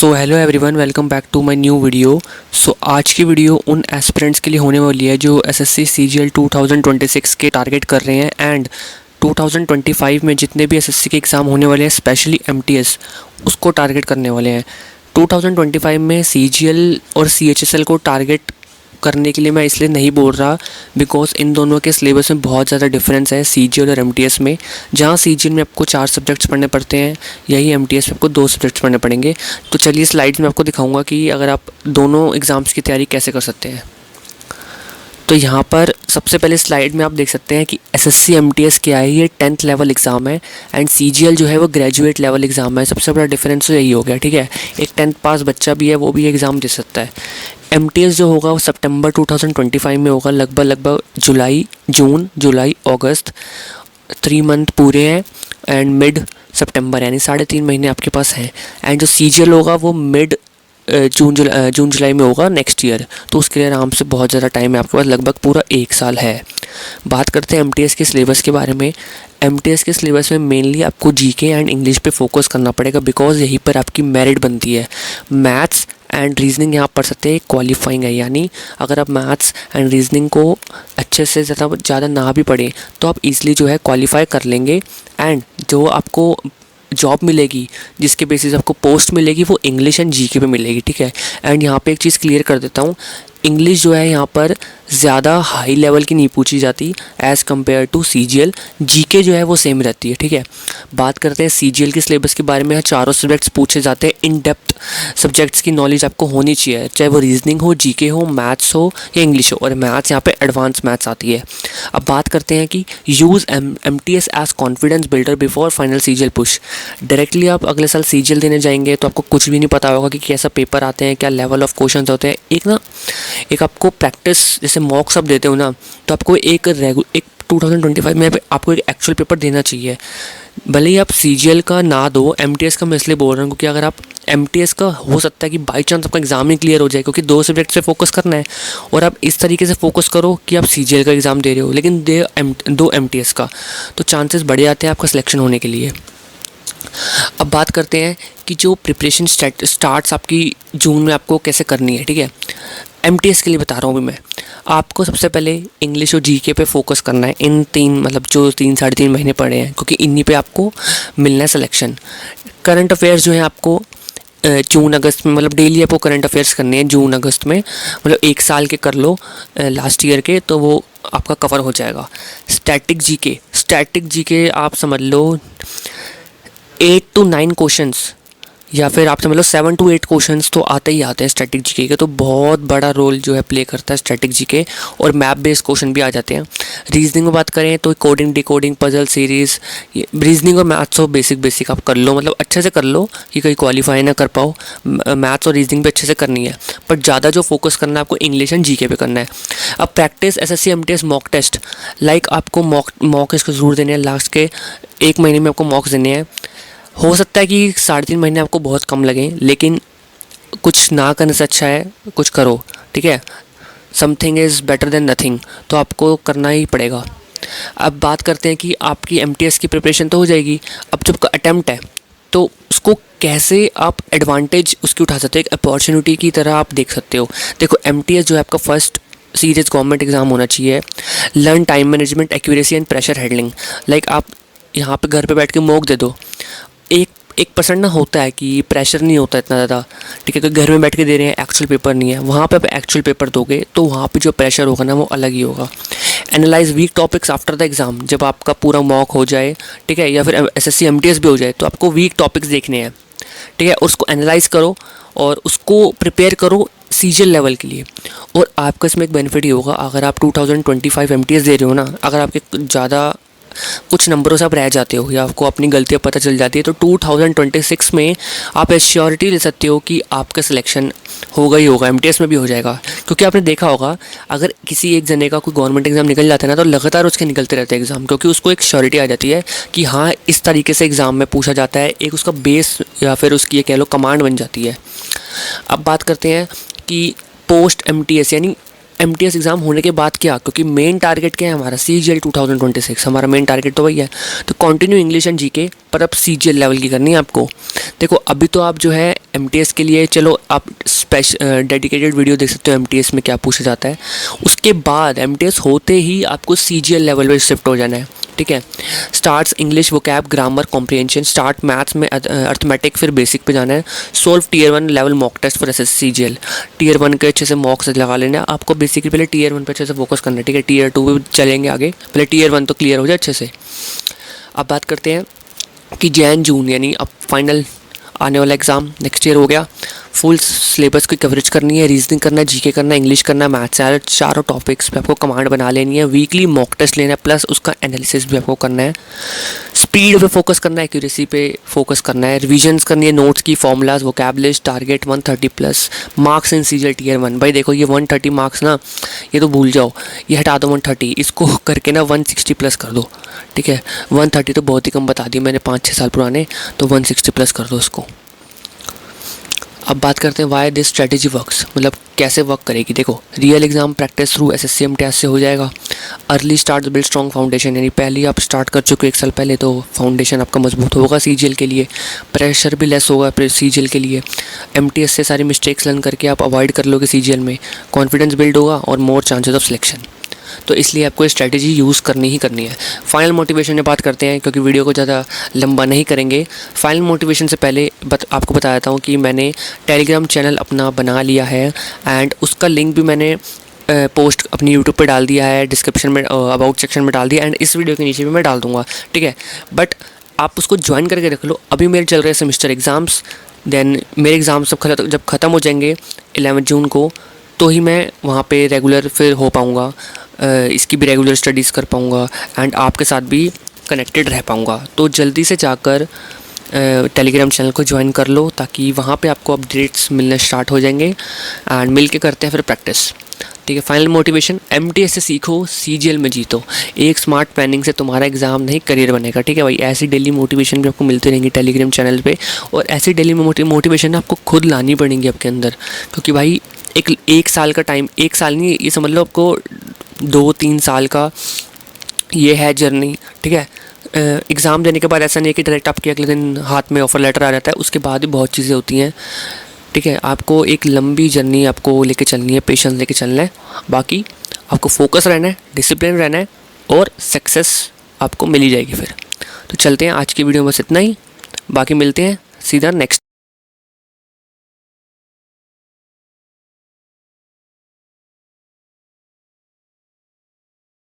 So hello everyone, welcome back to my new video. आज की video उन aspirants के लिए होने वाली है जो एसएससी सीजीएल 2026 के टारगेट कर रहे हैं एंड 2025 में जितने भी एसएससी के एग्ज़ाम होने वाले हैं, स्पेशली एमटीएस, उसको टारगेट करने वाले हैं। 2025 में सीजीएल और सीएचएसएल को टारगेट करने के लिए मैं इसलिए नहीं बोल रहा बिकॉज इन दोनों के सिलेबस में बहुत ज़्यादा डिफरेंस है सीजीएल और एमटीएस में। जहाँ सीजीएल में आपको 4 सब्जेक्ट्स पढ़ने पड़ते हैं, यही एमटीएस में आपको 2 सब्जेक्ट्स पढ़ने पड़ेंगे। तो चलिए स्लाइड्स में आपको दिखाऊंगा कि अगर आप दोनों एग्ज़ाम्स की तैयारी कैसे कर सकते हैं। तो यहाँ पर सबसे पहले स्लाइड में आप देख सकते हैं कि एसएससी एमटीएस क्या है। ये 10th लेवल एग्ज़ाम है एंड सीजीएल जो है वो ग्रेजुएट लेवल एग्ज़ाम है। सबसे बड़ा डिफरेंस तो यही हो गया, ठीक है। एक 10th पास बच्चा भी है वो भी एग्ज़ाम दे सकता है। एमटीएस जो होगा वो सितंबर 2025 में होगा, लगभग जुलाई अगस्त 3 मंथ पूरे हैं एंड मिड सितंबर यानी 3.5 महीने आपके पास हैं। एंड जो सीजीएल होगा वो मिड जून जुलाई में होगा नेक्स्ट ईयर। तो उसके लिए आराम से बहुत ज़्यादा टाइम है आपके पास, लगभग पूरा 1 साल है। बात करते हैं एमटीएस के सिलेबस के बारे में। एमटीएस के सिलेबस में मेनली आपको जीके एंड इंग्लिश पे फोकस करना पड़ेगा बिकॉज यहीं पर आपकी मेरिट बनती है। मैथ्स एंड रीजनिंग यहाँ पढ़ सकते हैं, क्वालिफाइंग है, यानी अगर आप मैथ्स एंड रीजनिंग को अच्छे से ज़्यादा ना भी पढ़ें तो आप इजीली जो है क्वालिफाई कर लेंगे। एंड जो आपको जॉब मिलेगी, जिसके बेसिस आपको पोस्ट मिलेगी, वो इंग्लिश एंड जीके पे मिलेगी, ठीक है। एंड यहाँ पे एक चीज़ क्लियर कर देता हूँ, इंग्लिश जो है यहाँ पर ज़्यादा हाई लेवल की नहीं पूछी जाती as compare to CGL. GK जो है वो सेम रहती है, ठीक है। बात करते हैं सीजीएल के सिलेबस के बारे में। चारों सब्जेक्ट्स पूछे जाते हैं। इन डेप्थ सब्जेक्ट्स की नॉलेज आपको होनी चाहिए, चाहे वो रीजनिंग हो, जीके हो, मैथ्स हो या इंग्लिश हो, और मैथ्स यहाँ पे एडवांस मैथ्स आती है। अब बात करते हैं कि use MTS as confidence builder before final CGL push. Directly आप अगले साल सीजीएल देने जाएंगे तो आपको कुछ भी नहीं पता होगा कि कैसा पेपर आते हैं, क्या लेवल ऑफ क्वेश्चन होते हैं। एक आपको प्रैक्टिस जैसे मॉक्स आप देते हो ना, तो आपको एक 2025 में आपको एक एक्चुअल पेपर देना चाहिए। भले ही आप सीजीएल का ना दो, एमटीएस का मैं इसलिए बोल रहा हूँ क्योंकि अगर आप एमटीएस का हो सकता है कि बाई चांस आपका एग्ज़ाम ही क्लियर हो जाए, क्योंकि 2 सब्जेक्ट से फोकस करना है और आप इस तरीके से फोकस करो कि आप सीजीएल का एग्ज़ाम दे रहे हो लेकिन दो एमटीएस का, तो चांसेस बढ़ जाते हैं आपका सिलेक्शन होने के लिए। अब बात करते हैं कि जो प्रिपरेशन स्टार्ट्स आपकी जून में आपको कैसे करनी है, ठीक है। एमटीएस के लिए बता रहा हूँ अभी मैं आपको। सबसे पहले इंग्लिश और जीके पे फोकस करना है। इन 3 मतलब जो 3-3.5 महीने पड़े हैं, क्योंकि इन्हीं पे आपको मिलना है सिलेक्शन। करंट अफेयर्स जो है आपको जून अगस्त में, मतलब डेली आपको करंट अफेयर्स करने हैं जून अगस्त में, मतलब 1 साल के कर लो लास्ट ईयर के, तो वो आपका कवर हो जाएगा। स्टैटिक जीके आप समझ लो 8 to 9 क्वेश्चंस, या फिर आप समझ लो 7 to 8 क्वेश्चंस तो आते ही आते हैं स्टैटिक जीके के। तो बहुत बड़ा रोल जो है प्ले करता है स्टैटिक जीके, और मैप बेस्ड क्वेश्चन भी आ जाते हैं। रीजनिंग में बात करें तो coding, decoding, puzzle series, reasoning और मैथ्स हो बेसिक आप कर लो, मतलब अच्छे से कर लो कि कहीं क्वालिफाई ना कर पाओ। मैथ्स और रीजनिंग पे अच्छे से करनी है, बट ज़्यादा जो फोकस करना है आपको इंग्लिश एंड जीके पे करना है। अब practice SSC MTS mock test, like आपको मॉक इसको ज़रूर देने हैं। लास्ट के 1 महीने में आपको मॉक्स देने हैं। हो सकता है कि 3.5 महीने आपको बहुत कम लगें, लेकिन कुछ ना करने से अच्छा है कुछ करो, ठीक है। Something is better than nothing, तो आपको करना ही पड़ेगा। अब बात करते हैं कि आपकी एमटीएस की प्रिपरेशन तो हो जाएगी। अब जब का अटैम्प्ट है तो उसको कैसे आप एडवांटेज उसकी उठा सकते हो, एक अपॉर्चुनिटी की तरह आप देख सकते हो। देखो, एमटीएस जो है आपका फर्स्ट सीरियस गवर्नमेंट एग्ज़ाम होना चाहिए। Learn time management, accuracy and pressure handling. Like आप यहाँ पे घर पे बैठ के मॉक दे दो। 1% ना होता है कि प्रेशर नहीं होता इतना ज़्यादा, ठीक है। तो घर में बैठ के दे रहे हैं, एक्चुअल पेपर नहीं है, वहाँ पे आप एक्चुअल पेपर दोगे तो वहाँ पे जो प्रेशर होगा ना वो अलग ही होगा। Analyse weak topics after the exam, जब आपका पूरा मॉक हो जाए, ठीक है, या फिर एसएससी एमटीएस भी हो जाए, तो आपको वीक टॉपिक्स देखने हैं, ठीक है। उसको एनालाइज करो और उसको प्रिपेयर करो सीजीएल लेवल के लिए। और आपका इसमें एक बेनिफिट ही होगा, अगर आप 2025 एमटीएस दे रहे हो ना, अगर आपके ज़्यादा कुछ नंबरों से आप रह जाते हो या आपको अपनी गलतियाँ पता चल जाती है, तो 2026 में आप एश्योरिटी ले सकते हो कि आपका सिलेक्शन होगा ही होगा, एमटीएस में भी हो जाएगा। क्योंकि आपने देखा होगा, अगर किसी एक जने का कोई गवर्नमेंट एग्ज़ाम निकल जाता है ना, तो लगातार उसके निकलते रहते हैं एग्ज़ाम, क्योंकि उसको एक श्योरिटी आ जाती है कि हाँ इस तरीके से एग्ज़ाम में पूछा जाता है। एक उसका बेस या फिर उसकी ये कह लो कमांड बन जाती है। अब बात करते हैं कि पोस्ट एमटीएस यानी MTS एग्ज़ाम होने के बाद क्या, क्योंकि मेन टारगेट क्या है हमारा, CGL 2026 हमारा मेन टारगेट तो वही है। तो कंटिन्यू इंग्लिश एंड जीके, पर अब CGL लेवल की करनी है आपको। देखो अभी तो आप जो है MTS के लिए चलो आप डेडिकेटेड वीडियो देख सकते हो MTS में क्या पूछा जाता है। उसके बाद MTS होते ही आपको CGL लेवल पे शिफ्ट हो जाना है, ठीक है। Starts English vocab grammar comprehension, start maths में अर्थमेटिक, फिर बेसिक पे जाना है। Solve Tier 1 level mock test for SSC CGL। Tier 1 के अच्छे से मॉक्स लगा लेना है आपको। बेसिकली पहले Tier 1 पे अच्छे से फोकस करना है, ठीक है। Tier 2 पे चलेंगे आगे, पहले Tier 1 तो क्लियर हो जाए अच्छे से। अब बात करते हैं कि जैन जून यानी अब फाइनल आने वाला एग्ज़ाम नेक्स्ट ईयर हो गया। फुल सिलेबस की कवरेज करनी है, रीजनिंग करना है, जीके करना है, इंग्लिश करना है, मैथ्स है, चारों टॉपिक्स पे आपको कमांड बना लेनी है। वीकली मॉक टेस्ट लेना है, प्लस उसका एनालिसिस भी आपको करना है। स्पीड पे फोकस करना है, एक्यूरेसी पे फोकस करना है, रिविजन्स करनी है, नोट्स की, formulas, vocabulary, target 130 plus marks in CGL Tier 1। भाई देखो ये 130 मार्क्स ना, ये तो भूल जाओ, ये हटा दो 130, इसको करके ना 160 प्लस कर दो, ठीक है। 130 तो बहुत ही कम बता दी मैंने, 5-6 साल पुराने, तो 160 प्लस कर दो इसको। अब बात करते हैं वाई दिस स्ट्रेटेजी वर्क्स, मतलब कैसे वर्क करेगी। देखो real exam practice through SSC MTS से हो जाएगा। Early start build strong foundation, यानी पहले ही आप स्टार्ट कर चुके हो 1 साल पहले, तो फाउंडेशन आपका मजबूत होगा CGL के लिए। प्रेशर भी लेस होगा CGL के लिए। MTS से सारी मिस्टेक्स लर्न करके आप अवॉइड कर लोगे CGL में, कॉन्फिडेंस बिल्ड होगा और मोर चांसेस ऑफ सिलेक्शन। तो इसलिए आपको स्ट्रेटजी यूज़ करनी ही करनी है। फाइनल मोटिवेशन में बात करते हैं, क्योंकि वीडियो को ज़्यादा लंबा नहीं करेंगे। फाइनल मोटिवेशन से पहले आपको बता देता हूँ कि मैंने टेलीग्राम चैनल अपना बना लिया है, एंड उसका लिंक भी मैंने पोस्ट अपनी यूट्यूब पे डाल दिया है, डिस्क्रिप्शन में अबाउट सेक्शन में डाल दिया, एंड इस वीडियो के नीचे भी मैं डाल दूँगा, ठीक है। बट आप उसको ज्वाइन करके रख लो। अभी मेरे चल रहे हैं सेमेस्टर एग्ज़ाम्स, देन मेरे एग्ज़ाम जब ख़त्म हो जाएंगे 11 जून को, तो ही मैं वहाँ पे रेगुलर फिर हो पाऊँगा, इसकी भी रेगुलर स्टडीज़ कर पाऊँगा, एंड आपके साथ भी कनेक्टेड रह पाऊँगा। तो जल्दी से जाकर टेलीग्राम चैनल को ज्वाइन कर लो, ताकि वहाँ पे आपको अपडेट्स मिलने स्टार्ट हो जाएंगे, एंड मिल के करते हैं फिर प्रैक्टिस, ठीक है। फाइनल मोटिवेशन, MTS से सीखो, CGL में जीतो। एक स्मार्ट प्लानिंग से तुम्हारा एग्ज़ाम नहीं करियर बनेगा, ठीक है भाई। ऐसी डेली मोटिवेशन भी आपको मिलती रहेंगी टेलीग्राम चैनल पे, और ऐसी डेली मोटिवेशन आपको खुद लानी पड़ेंगी आपके अंदर, क्योंकि भाई एक साल का टाइम, एक साल नहीं, ये समझ लो आपको 2-3 साल का ये है जर्नी, ठीक है। एग्ज़ाम देने के बाद ऐसा नहीं है कि डायरेक्ट आपके अगले दिन हाथ में ऑफ़र लेटर आ जाता है, उसके बाद भी बहुत चीज़ें होती हैं, ठीक है। आपको एक लंबी जर्नी आपको लेके चलनी है, पेशेंस लेके चलना है। बाकी आपको फोकस रहना है, डिसिप्लिन रहना है, और सक्सेस आपको मिल ही जाएगी फिर। तो चलते हैं, आज की वीडियो में बस इतना ही, बाकी मिलते हैं सीधा नेक्स्ट।